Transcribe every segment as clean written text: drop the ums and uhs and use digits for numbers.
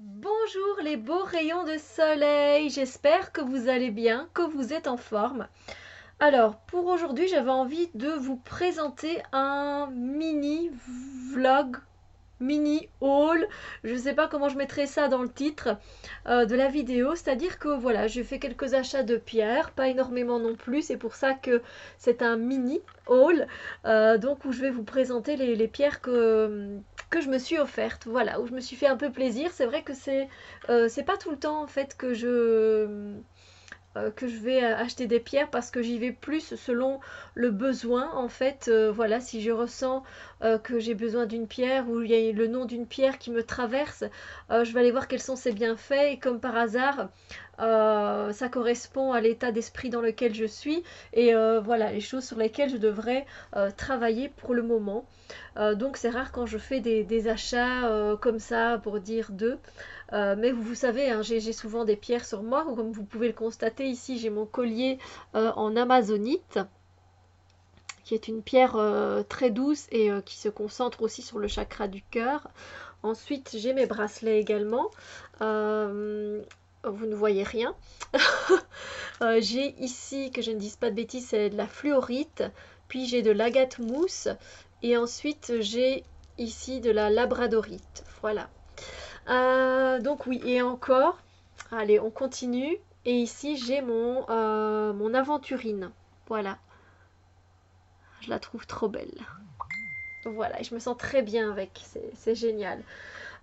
Bonjour les beaux rayons de soleil, j'espère que vous allez bien, que vous êtes en forme. Alors pour aujourd'hui j'avais envie de vous présenter un mini vlog, mini haul, je ne sais pas comment je mettrai ça dans le titre de la vidéo, c'est-à-dire que voilà, j'ai fait quelques achats de pierres, pas énormément non plus, c'est pour ça que c'est un mini haul, donc où je vais vous présenter les pierres que je me suis offertes, voilà, où je me suis fait un peu plaisir. C'est vrai que c'est pas tout le temps en fait que je vais acheter des pierres parce que j'y vais plus selon le besoin en fait. Voilà, si je ressens que j'ai besoin d'une pierre ou il y a le nom d'une pierre qui me traverse, je vais aller voir quels sont ses bienfaits et comme par hasard, ça correspond à l'état d'esprit dans lequel je suis et voilà les choses sur lesquelles je devrais travailler pour le moment. Donc c'est rare quand je fais des achats comme ça pour dire deux. Mais vous savez, hein, j'ai souvent des pierres sur moi. Comme vous pouvez le constater ici, j'ai mon collier en amazonite, qui est une pierre très douce et qui se concentre aussi sur le chakra du cœur. Ensuite, j'ai mes bracelets également. Vous ne voyez rien. J'ai ici, que je ne dise pas de bêtises, c'est de la fluorite. Puis j'ai de l'agate mousse. Et ensuite, j'ai ici de la labradorite. Voilà. Donc oui, et encore, allez, on continue. Et ici, j'ai mon aventurine. Voilà, je la trouve trop belle. Voilà, et je me sens très bien avec, c'est génial.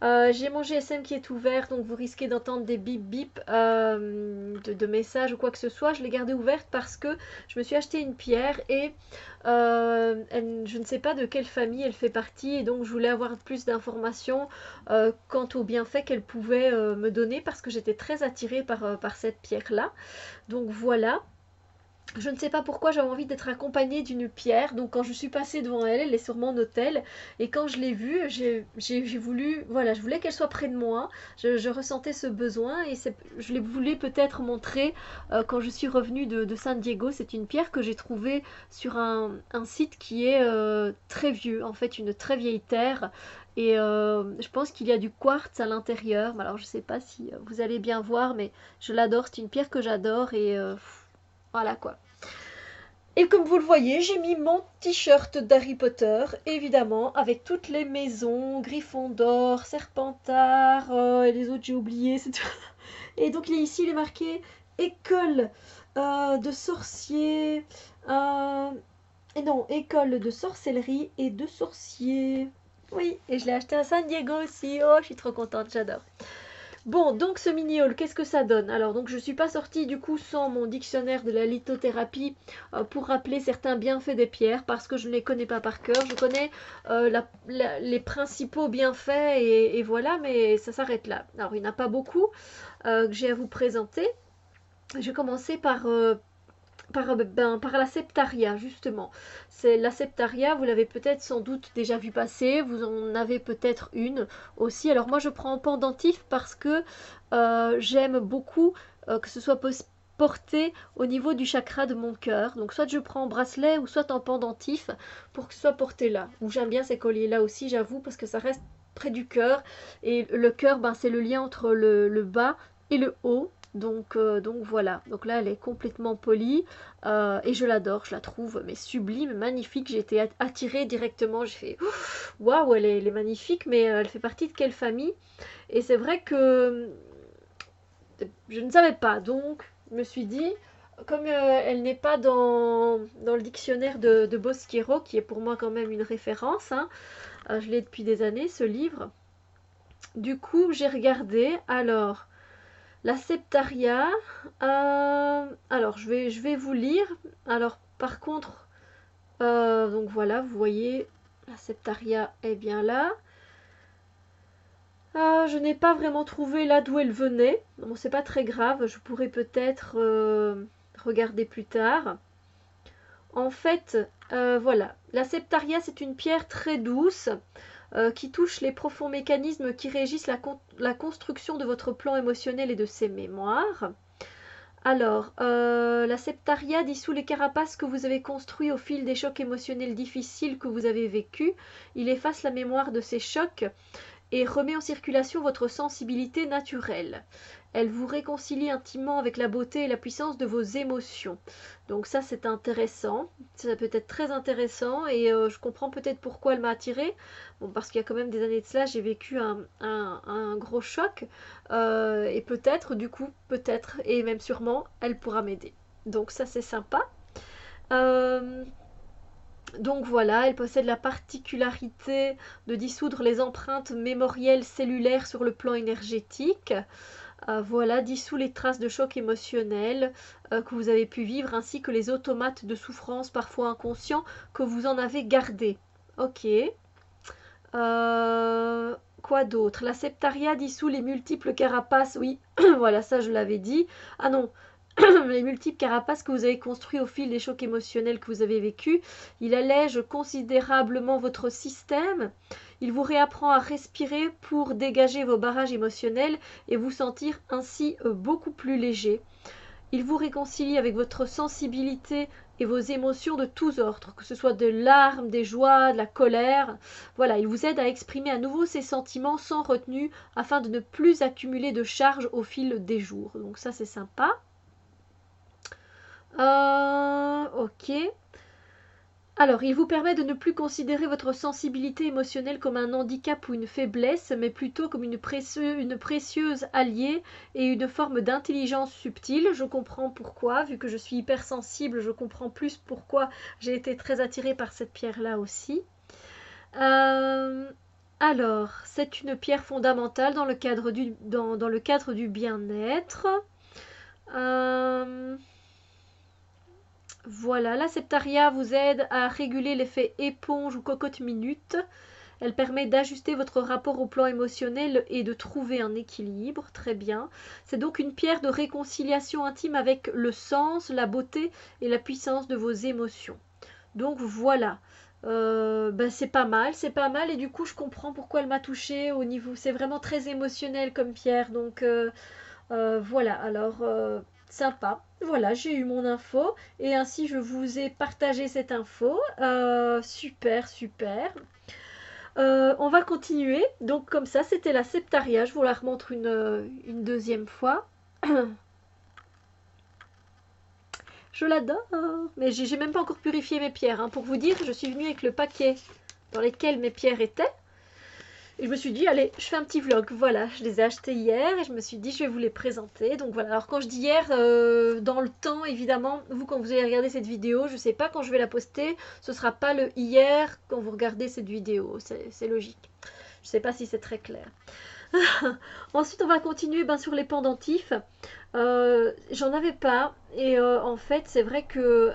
J'ai mon GSM qui est ouvert, donc vous risquez d'entendre des bip bip de messages ou quoi que ce soit. Je l'ai gardé ouverte parce que je me suis acheté une pierre et je ne sais pas de quelle famille elle fait partie et donc je voulais avoir plus d'informations quant aux bienfaits qu'elle pouvait me donner parce que j'étais très attirée par cette pierre-là. Donc voilà. Je ne sais pas pourquoi j'avais envie d'être accompagnée d'une pierre, donc quand je suis passée devant elle, elle est sur mon autel, et quand je l'ai vue, j'ai voulu, voilà, je voulais qu'elle soit près de moi, je ressentais ce besoin, et je l'ai voulu peut-être montrer quand je suis revenue de San Diego. C'est une pierre que j'ai trouvée sur un site qui est très vieux, en fait une très vieille terre, et je pense qu'il y a du quartz à l'intérieur. Alors je ne sais pas si vous allez bien voir, mais je l'adore, c'est une pierre que j'adore, et voilà quoi. Et comme vous le voyez, j'ai mis mon t-shirt d'Harry Potter, évidemment, avec toutes les maisons, Gryffondor, Serpentard, et les autres j'ai oublié. Et donc ici, il est marqué école de sorciers, et non, école de sorcellerie et de sorciers. Oui, et je l'ai acheté à San Diego aussi. Oh, je suis trop contente, j'adore. Bon, donc ce mini haul, qu'est-ce que ça donne? Alors, donc je suis pas sortie du coup sans mon dictionnaire de la lithothérapie pour rappeler certains bienfaits des pierres parce que je ne les connais pas par cœur. Je connais les principaux bienfaits et voilà, mais ça s'arrête là. Alors, il n'y en a pas beaucoup que j'ai à vous présenter. Je vais commencer par la septaria, justement. C'est la septaria, vous l'avez peut-être sans doute déjà vu passer, vous en avez peut-être une aussi. Alors moi je prends en pendentif parce que j'aime beaucoup que ce soit porté au niveau du chakra de mon cœur. Donc soit je prends en bracelet ou soit en pendentif pour que ce soit porté là. Ou j'aime bien ces colliers là aussi, j'avoue, parce que ça reste près du cœur. Et le cœur, ben, c'est le lien entre le bas et le haut. Donc voilà, donc là elle est complètement polie et je l'adore, je la trouve mais sublime, magnifique. J'ai été attirée directement, j'ai fait waouh, elle est magnifique, mais elle fait partie de quelle famille? Et c'est vrai que je ne savais pas, donc je me suis dit, comme elle n'est pas dans le dictionnaire de Bosquero, qui est pour moi quand même une référence, hein, je l'ai depuis des années ce livre, du coup j'ai regardé, alors. La septaria, alors je vais vous lire. Alors par contre, donc voilà, vous voyez, la septaria est bien là. Je n'ai pas vraiment trouvé là d'où elle venait. Bon, c'est pas très grave, je pourrais peut-être regarder plus tard. En fait, voilà, la septaria c'est une pierre très douce qui touche les profonds mécanismes qui régissent la construction de votre plan émotionnel et de ses mémoires. Alors, la septaria dissout les carapaces que vous avez construits au fil des chocs émotionnels difficiles que vous avez vécus. Il efface la mémoire de ces chocs et remet en circulation votre sensibilité naturelle. Elle vous réconcilie intimement avec la beauté et la puissance de vos émotions. Donc ça c'est intéressant, ça peut être très intéressant et je comprends peut-être pourquoi elle m'a attirée. Bon, parce qu'il y a quand même des années de cela, j'ai vécu un gros choc et peut-être du coup, peut-être et même sûrement, elle pourra m'aider. Donc ça c'est sympa. Euh, donc voilà, elle possède la particularité de dissoudre les empreintes mémorielles cellulaires sur le plan énergétique. Voilà, dissout les traces de choc émotionnel que vous avez pu vivre, ainsi que les automates de souffrance parfois inconscients que vous en avez gardés. Ok. Quoi d'autre? La septaria dissout les multiples carapaces, oui, voilà, ça je l'avais dit. Ah non, les multiples carapaces que vous avez construits au fil des chocs émotionnels que vous avez vécus. Il allège considérablement votre système. Il vous réapprend à respirer pour dégager vos barrages émotionnels et vous sentir ainsi beaucoup plus léger. Il vous réconcilie avec votre sensibilité et vos émotions de tous ordres, que ce soit de larmes, des joies, de la colère. Voilà, il vous aide à exprimer à nouveau ces sentiments sans retenue afin de ne plus accumuler de charges au fil des jours. Donc ça c'est sympa. Ok. Alors, il vous permet de ne plus considérer votre sensibilité émotionnelle comme un handicap ou une faiblesse, mais plutôt comme une précieuse alliée et une forme d'intelligence subtile. Je comprends pourquoi, vu que je suis hypersensible, je comprends plus pourquoi j'ai été très attirée par cette pierre-là aussi. Alors, c'est une pierre fondamentale dans le cadre du bien-être. Voilà, la septaria vous aide à réguler l'effet éponge ou cocotte minute. Elle permet d'ajuster votre rapport au plan émotionnel et de trouver un équilibre. Très bien. C'est donc une pierre de réconciliation intime avec le sens, la beauté et la puissance de vos émotions. Donc voilà. C'est pas mal, c'est pas mal. Et du coup, je comprends pourquoi elle m'a touchée au niveau. C'est vraiment très émotionnel comme pierre. Donc voilà. Alors, sympa. Voilà, j'ai eu mon info et ainsi je vous ai partagé cette info. Super, super. On va continuer. Donc comme ça, c'était la septaria. Je vous la remontre une deuxième fois. Je l'adore. Mais j'ai même pas encore purifié mes pierres. Hein. Pour vous dire, je suis venue avec le paquet dans lequel mes pierres étaient. Et je me suis dit, allez, je fais un petit vlog. Voilà, je les ai achetés hier et je me suis dit, je vais vous les présenter. Donc voilà, alors quand je dis hier, dans le temps, évidemment, vous, quand vous allez regarder cette vidéo, je ne sais pas quand je vais la poster, ce ne sera pas le hier quand vous regardez cette vidéo. C'est logique. Je ne sais pas si c'est très clair. Ensuite, on va continuer sur les pendentifs. J'en avais pas. Et en fait, c'est vrai que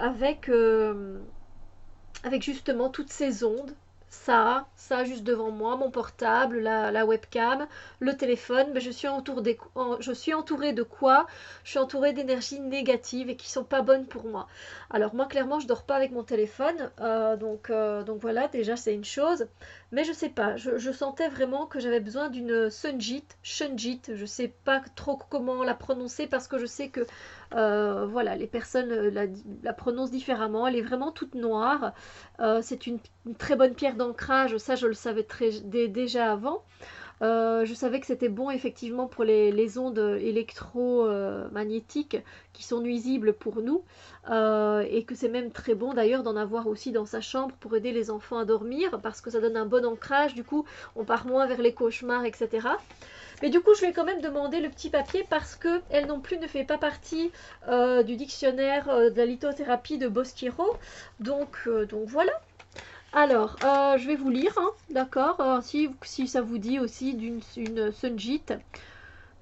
avec justement toutes ces ondes, ça juste devant moi, mon portable, la webcam, le téléphone, je suis entourée de quoi? Je suis entourée d'énergies négatives et qui sont pas bonnes pour moi. Alors moi clairement je dors pas avec mon téléphone, donc voilà, déjà c'est une chose, mais je sais pas, je sentais vraiment que j'avais besoin d'une Shunjit, je sais pas trop comment la prononcer parce que je sais que voilà, les personnes la prononcent différemment, elle est vraiment toute noire. C'est une très bonne pierre d'ancrage, ça je le savais déjà avant. Je savais que c'était bon effectivement pour les ondes électromagnétiques qui sont nuisibles pour nous et que c'est même très bon d'ailleurs d'en avoir aussi dans sa chambre pour aider les enfants à dormir parce que ça donne un bon ancrage, du coup on part moins vers les cauchemars, etc. Mais du coup, je vais quand même demander le petit papier parce que elle non plus ne fait pas partie du dictionnaire de la lithothérapie de Boschiro. Donc voilà. Alors, je vais vous lire, hein, d'accord, si ça vous dit aussi d'une Sunjit.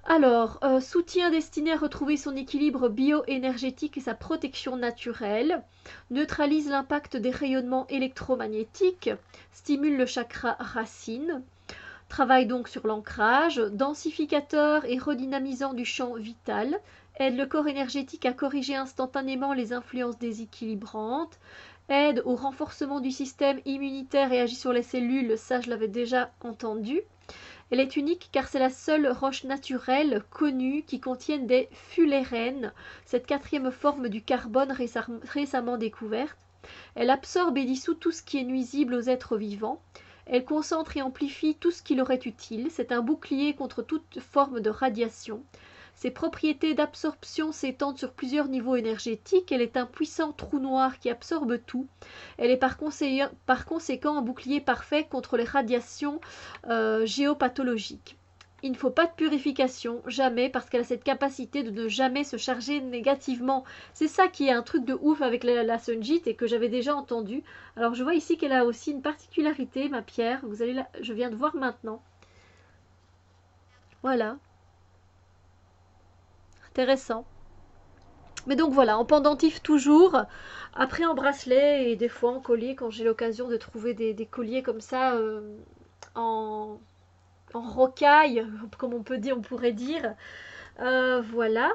Alors, soutien destiné à retrouver son équilibre bio-énergétique et sa protection naturelle, neutralise l'impact des rayonnements électromagnétiques, stimule le chakra racine, travaille donc sur l'ancrage, densificateur et redynamisant du champ vital, aide le corps énergétique à corriger instantanément les influences déséquilibrantes, aide au renforcement du système immunitaire et agit sur les cellules, ça je l'avais déjà entendu. Elle est unique car c'est la seule roche naturelle connue qui contienne des fullérenes, cette quatrième forme du carbone récemment découverte. Elle absorbe et dissout tout ce qui est nuisible aux êtres vivants. Elle concentre et amplifie tout ce qui leur est utile. C'est un bouclier contre toute forme de radiation. Ses propriétés d'absorption s'étendent sur plusieurs niveaux énergétiques. Elle est un puissant trou noir qui absorbe tout. Elle est par conséquent un bouclier parfait contre les radiations géopathologiques. Il ne faut pas de purification, jamais, parce qu'elle a cette capacité de ne jamais se charger négativement. C'est ça qui est un truc de ouf avec la Sunjit et que j'avais déjà entendu. Alors je vois ici qu'elle a aussi une particularité, ma pierre. Vous allez je viens de voir maintenant. Voilà. Intéressant. Mais donc voilà, en pendentif toujours, après en bracelet et des fois en collier quand j'ai l'occasion de trouver des colliers comme ça en, en rocaille, comme on pourrait dire. Voilà.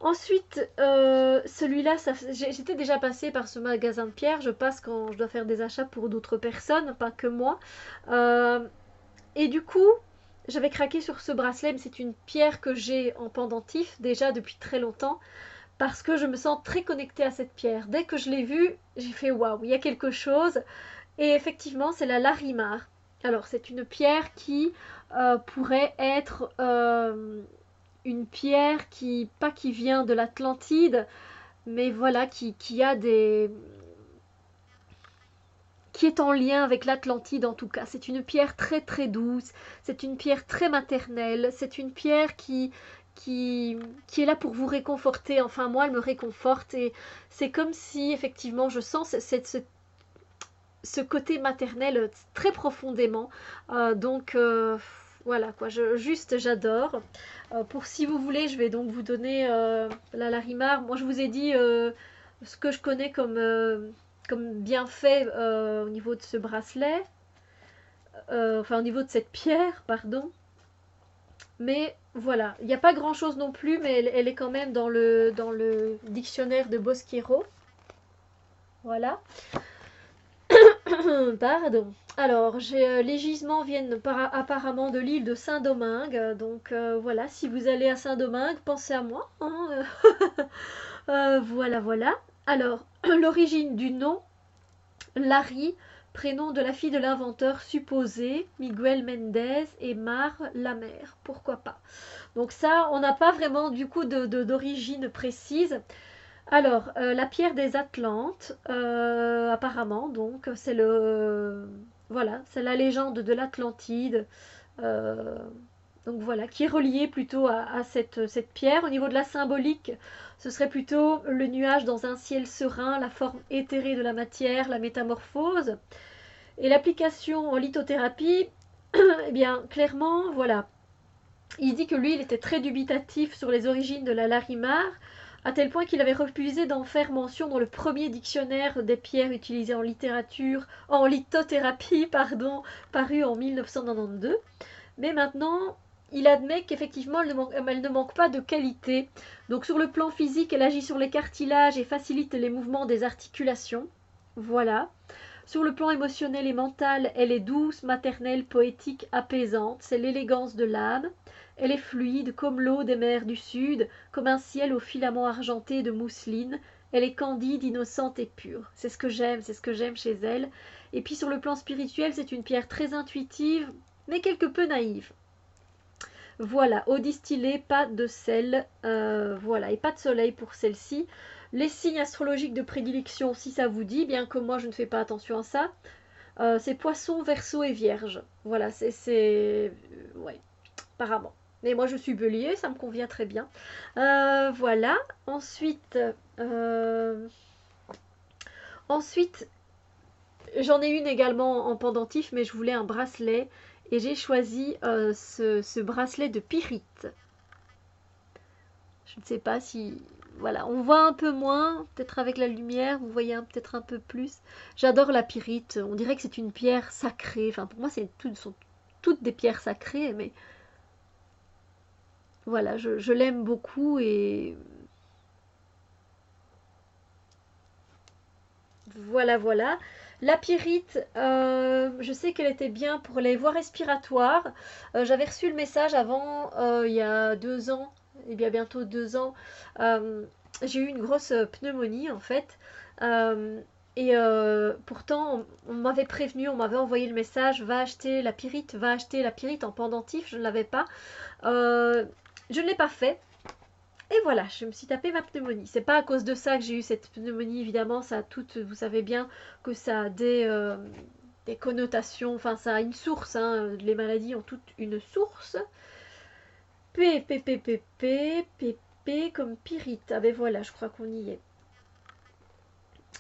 Ensuite, celui-là, j'étais déjà passée par ce magasin de pierres. Je passe quand je dois faire des achats pour d'autres personnes, pas que moi. Et du coup, j'avais craqué sur ce bracelet, mais c'est une pierre que j'ai en pendentif déjà depuis très longtemps parce que je me sens très connectée à cette pierre. Dès que je l'ai vue, j'ai fait waouh, il y a quelque chose. Et effectivement, c'est la Larimar. Alors, c'est une pierre qui pourrait être une pierre pas qui vient de l'Atlantide, mais voilà, qui a des qui est en lien avec l'Atlantide en tout cas. C'est une pierre très très douce, c'est une pierre très maternelle, c'est une pierre qui est là pour vous réconforter. Enfin, moi, elle me réconforte et c'est comme si effectivement je sens ce côté maternel très profondément. Donc voilà quoi, juste j'adore. Pour si vous voulez, je vais donc vous donner la Larimar. Moi, je vous ai dit ce que je connais comme bienfait au niveau de ce bracelet, enfin au niveau de cette pierre, pardon. Mais voilà, il n'y a pas grand chose non plus, mais elle est quand même dans le dictionnaire de Bosquero. Voilà. Pardon. Alors, les gisements viennent apparemment de l'île de Saint-Domingue. Donc voilà, si vous allez à Saint-Domingue, pensez à moi. Hein. Voilà, voilà. Alors, l'origine du nom, Larry, prénom de la fille de l'inventeur supposé, Miguel Mendez et Mar Lamer. Pourquoi pas? Donc ça, on n'a pas vraiment du coup d'origine précise. Alors, la pierre des Atlantes, apparemment, donc, voilà, c'est la légende de l'Atlantide. euh, donc voilà, qui est reliée plutôt à cette pierre. Au niveau de la symbolique, ce serait plutôt le nuage dans un ciel serein, la forme éthérée de la matière, la métamorphose. Et l'application en lithothérapie, eh bien, clairement, voilà. Il dit que lui, il était très dubitatif sur les origines de la Larimar, à tel point qu'il avait refusé d'en faire mention dans le premier dictionnaire des pierres utilisées en littérature, en lithothérapie, pardon, paru en 1992. Mais maintenant, il admet qu'effectivement, elle ne manque pas de qualité. Donc sur le plan physique, elle agit sur les cartilages et facilite les mouvements des articulations. Voilà. Sur le plan émotionnel et mental, elle est douce, maternelle, poétique, apaisante. C'est l'élégance de l'âme. Elle est fluide comme l'eau des mers du sud, comme un ciel aux filaments argentés de mousseline. Elle est candide, innocente et pure. C'est ce que j'aime chez elle. Et puis sur le plan spirituel, c'est une pierre très intuitive, mais quelque peu naïve. Voilà, eau distillée, pas de sel, voilà, et pas de soleil pour celle-ci. Les signes astrologiques de prédilection, si ça vous dit, bien que moi je ne fais pas attention à ça, c'est Poisson, Verseau et Vierge. Voilà, ouais, apparemment. Mais moi je suis Bélier, ça me convient très bien. Voilà, ensuite, j'en ai une également en pendentif, mais je voulais un bracelet. Et j'ai choisi ce bracelet de pyrite. Je ne sais pas si... Voilà, on voit un peu moins, peut-être avec la lumière, vous voyez peut-être un peu plus. J'adore la pyrite, on dirait que c'est une pierre sacrée. Enfin, pour moi, sont toutes des pierres sacrées, mais... Voilà, je l'aime beaucoup et... Voilà, voilà. La pyrite, je sais qu'elle était bien pour les voies respiratoires. J'avais reçu le message avant, il y a 2 ans, il y a bientôt 2 ans. J'ai eu une grosse pneumonie en fait. Et pourtant, on m'avait prévenu, on m'avait envoyé le message, va acheter la pyrite en pendentif, je ne l'avais pas. Je ne l'ai pas fait. Et voilà, je me suis tapé ma pneumonie. C'est pas à cause de ça que j'ai eu cette pneumonie, évidemment, ça a toutes, vous savez bien que ça a des connotations, enfin ça a une source, hein. Les maladies ont toutes une source. P comme pyrite. Ah ben voilà, je crois qu'on y est.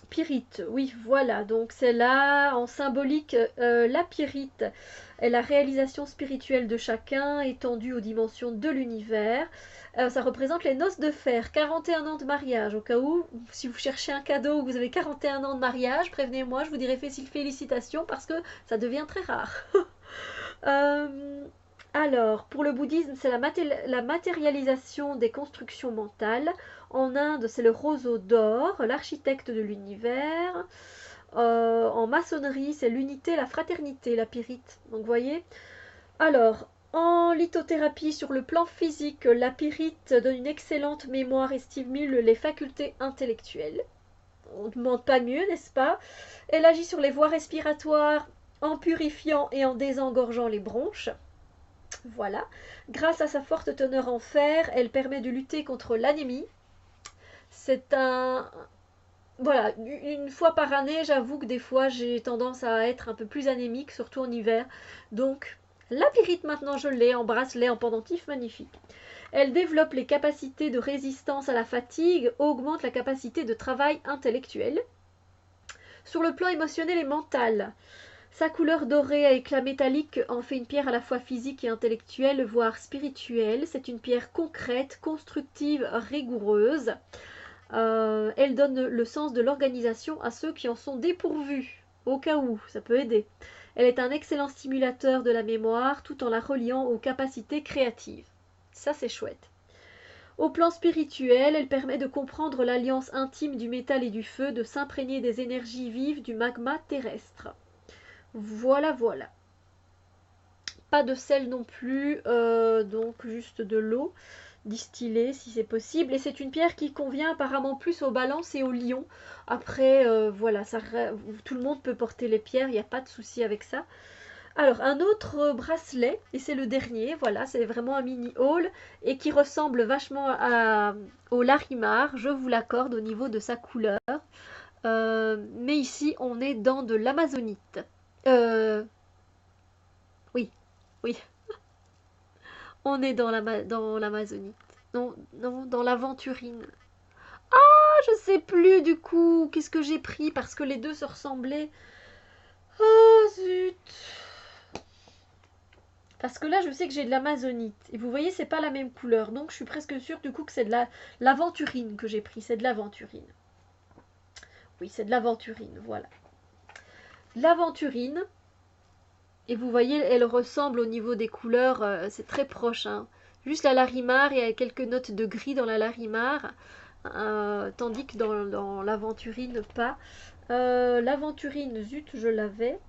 Pyrite, oui, voilà, donc c'est là, en symbolique, la pyrite est la réalisation spirituelle de chacun, étendue aux dimensions de l'univers. Ça représente les noces de fer, 41 ans de mariage, au cas où, si vous cherchez un cadeau, vous avez 41 ans de mariage, prévenez-moi, je vous dirai félicitations, parce que ça devient très rare. Alors, pour le bouddhisme, c'est la matérialisation des constructions mentales. En Inde, c'est le roseau d'or, l'architecte de l'univers. En maçonnerie, c'est l'unité, la fraternité, la pyrite. Donc, vous voyez. Alors, en lithothérapie, sur le plan physique, la pyrite donne une excellente mémoire et stimule les facultés intellectuelles. On ne demande pas mieux, n'est-ce pas? Elle agit sur les voies respiratoires en purifiant et en désengorgeant les bronches. Voilà. Grâce à sa forte teneur en fer, elle permet de lutter contre l'anémie. C'est un... Voilà, une fois par année, j'avoue que des fois, j'ai tendance à être un peu plus anémique, surtout en hiver. Donc, la pyrite, maintenant, je l'ai en bracelet, en pendentif, magnifique. Elle développe les capacités de résistance à la fatigue, augmente la capacité de travail intellectuel. Sur le plan émotionnel et mental, sa couleur dorée à éclat métallique en fait une pierre à la fois physique et intellectuelle, voire spirituelle. C'est une pierre concrète, constructive, rigoureuse. Elle donne le sens de l'organisation à ceux qui en sont dépourvus, au cas où, ça peut aider. Elle est un excellent stimulateur de la mémoire tout en la reliant aux capacités créatives. Ça, c'est chouette. Au plan spirituel, elle permet de comprendre l'alliance intime du métal et du feu, de s'imprégner des énergies vives du magma terrestre. Voilà, voilà. Pas de sel non plus, donc juste de l'eau distillée si c'est possible. Et c'est une pierre qui convient apparemment plus aux balances et aux lions. Après, voilà, tout le monde peut porter les pierres, il n'y a pas de souci avec ça. Alors, un autre bracelet, et c'est le dernier, voilà, c'est vraiment un mini haul, et qui ressemble vachement au Larimar, je vous l'accorde au niveau de sa couleur. Mais ici, on est dans de l'amazonite. Oui, oui, on est dans l'amazonite. Non, non, dans l'aventurine. Ah, je sais plus du coup, qu'est-ce que j'ai pris parce que les deux se ressemblaient. Ah, zut. Parce que là, je sais que j'ai de l'amazonite. Et vous voyez, c'est pas la même couleur. Donc, je suis presque sûre du coup que c'est de l'aventurine que j'ai pris. C'est de l'aventurine. Oui, c'est de l'aventurine, voilà. L'aventurine. Et vous voyez, elle ressemble au niveau des couleurs. C'est très proche, hein. Juste la Larimar, il y a quelques notes de gris dans la Larimar. Tandis que dans l'aventurine, pas. L'aventurine, zut, je l'avais.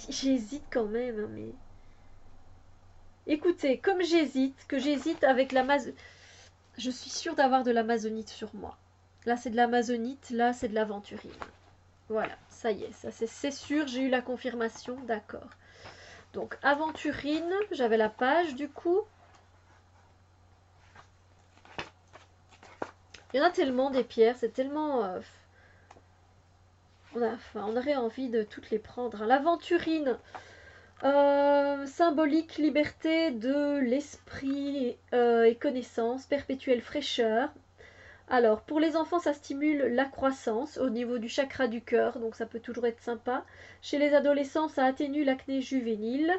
J'hésite quand même, hein, mais... Écoutez, comme j'hésite avec l'Amazonite, je suis sûre d'avoir de l'Amazonite sur moi. Là, c'est de l'Amazonite, là, c'est de l'aventurine. Voilà, ça y est, ça c'est sûr, j'ai eu la confirmation, d'accord. Donc, aventurine, j'avais la page du coup. Il y en a tellement des pierres, c'est tellement... on aurait envie de toutes les prendre. L'aventurine, symbolique, liberté de l'esprit et connaissance, perpétuelle fraîcheur. Alors, pour les enfants, ça stimule la croissance au niveau du chakra du cœur, donc ça peut toujours être sympa. Chez les adolescents, ça atténue l'acné juvénile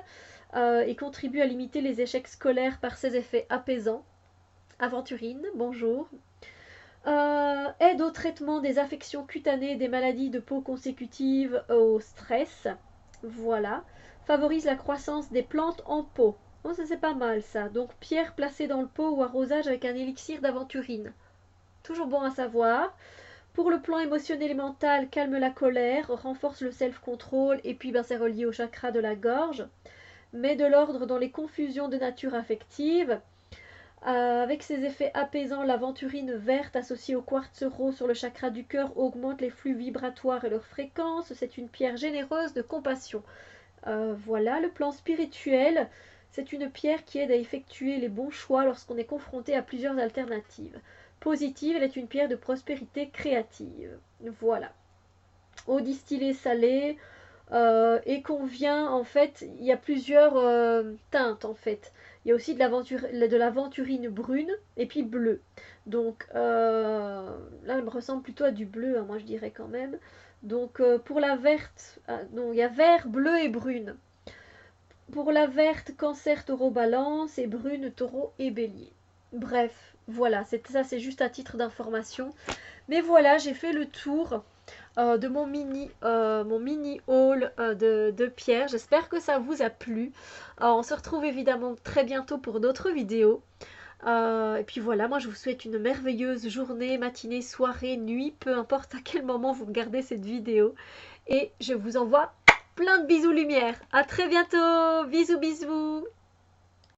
et contribue à limiter les échecs scolaires par ses effets apaisants. Aventurine, bonjour. Aide au traitement des affections cutanées, des maladies de peau consécutives au stress. Voilà. Favorise la croissance des plantes en pot. Oh, ça c'est pas mal ça. Donc pierre placée dans le pot ou arrosage avec un élixir d'aventurine. Toujours bon à savoir. Pour le plan émotionnel et mental, calme la colère, renforce le self-control et puis c'est relié au chakra de la gorge. Met de l'ordre dans les confusions de nature affective. Avec ses effets apaisants, l'aventurine verte associée au quartz rose sur le chakra du cœur augmente les flux vibratoires et leur fréquence. C'est une pierre généreuse de compassion. Voilà, le plan spirituel, c'est une pierre qui aide à effectuer les bons choix lorsqu'on est confronté à plusieurs alternatives. Positive, elle est une pierre de prospérité créative. Voilà. Eau distillée salée, et qu'on vient, en fait, il y a plusieurs teintes, en fait. Il y a aussi de l'aventurine brune et puis bleue. Donc là, elle me ressemble plutôt à du bleu, hein, moi je dirais quand même. Donc pour la verte, non, il y a vert, bleu et brune. Pour la verte, cancer, taureau, balance et brune, taureau et bélier. Bref, voilà, ça c'est juste à titre d'information. Mais voilà, j'ai fait le tour de mon mini haul de pierres. J'espère que ça vous a plu. On se retrouve évidemment très bientôt pour d'autres vidéos. Et puis voilà, moi je vous souhaite une merveilleuse journée, matinée, soirée, nuit, peu importe à quel moment vous regardez cette vidéo. Et je vous envoie plein de bisous lumière. À très bientôt. Bisous bisous.